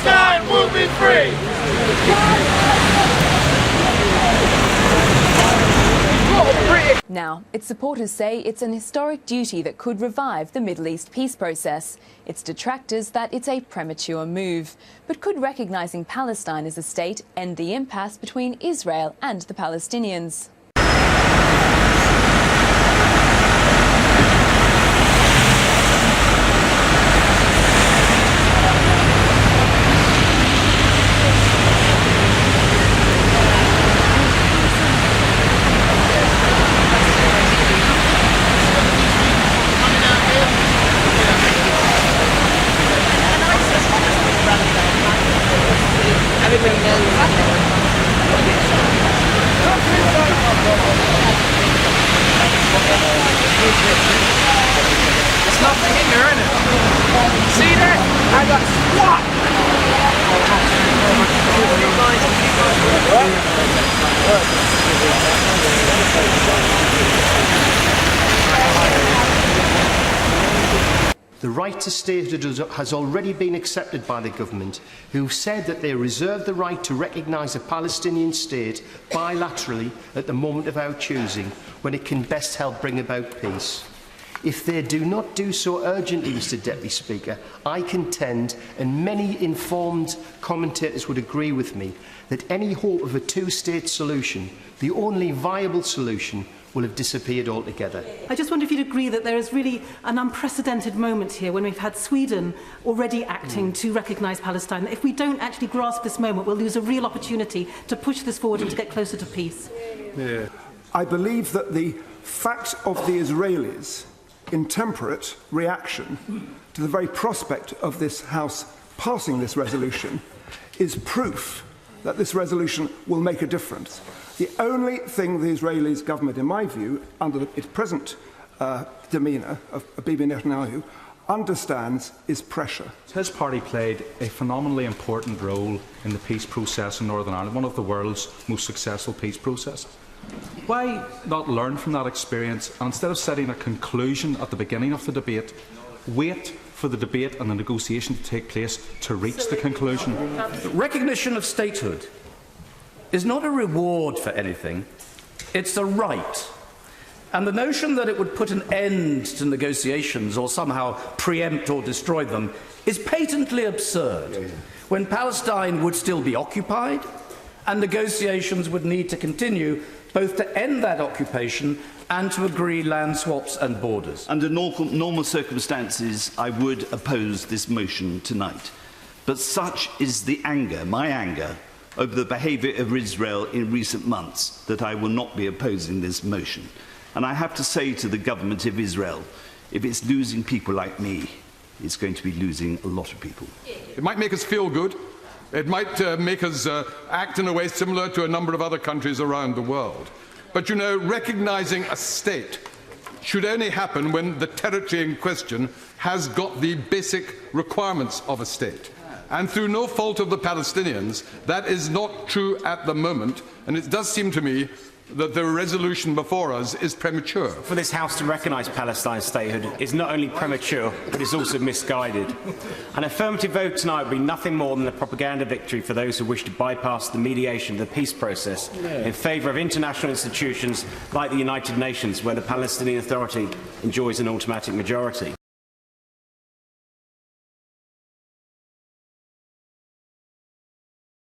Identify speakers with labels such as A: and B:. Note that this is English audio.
A: Palestine will be free!
B: Now, its supporters say it's an historic duty that could revive the Middle East peace process. Its detractors that it's a premature move. But could recognising Palestine as a state end the impasse between Israel and the Palestinians?
C: Everybody knows
A: It's nothing in there, isn't it? See that? I got squat!
D: The right to statehood has already been accepted by the government, who said that they reserve the right to recognise a Palestinian state bilaterally at the moment of our choosing, when it can best help bring about peace. If they do not do so urgently, Mr Deputy Speaker, I contend, and many informed commentators would agree with me, that any hope of a two-state solution, the only viable solution, will have disappeared altogether.
E: I just wonder if you'd agree that there is really an unprecedented moment here when we've had Sweden already acting to recognise Palestine. If we don't actually grasp this moment, we'll lose a real opportunity to push this forward and to get closer to peace.
F: Yeah. I believe that the fact of the Israelis' intemperate reaction to the very prospect of this House passing this resolution is proof that this resolution will make a difference. The only thing the Israeli government, in my view, under its present demeanour of Bibi Netanyahu, understands is pressure.
G: His party played a phenomenally important role in the peace process in Northern Ireland, one of the world's most successful peace processes. Why not learn from that experience and, instead of setting a conclusion at the beginning of the debate, wait for the debate and the negotiation to take place to reach the conclusion?
H: Recognition of statehood is not a reward for anything, it's a right. And the notion that it would put an end to negotiations or somehow preempt or destroy them is patently absurd, when Palestine would still be occupied and negotiations would need to continue both to end that occupation and to agree land swaps and borders.
I: Under normal circumstances, I would oppose this motion tonight. But such is the anger, my anger, over the behaviour of Israel in recent months, that I will not be opposing this motion. And I have to say to the government of Israel, if it's losing people like me, it's going to be losing a lot of people.
J: It might make us feel good. It might make us act in a way similar to a number of other countries around the world. But, you know, recognising a state should only happen when the territory in question has got the basic requirements of a state. And through no fault of the Palestinians, that is not true at the moment, and it does seem to me that the resolution before us is premature.
K: For this House to recognise Palestine's statehood is not only premature, but it's also misguided. An affirmative vote tonight would be nothing more than a propaganda victory for those who wish to bypass the mediation of the peace process in favour of international institutions like the United Nations, where the Palestinian Authority enjoys an automatic majority.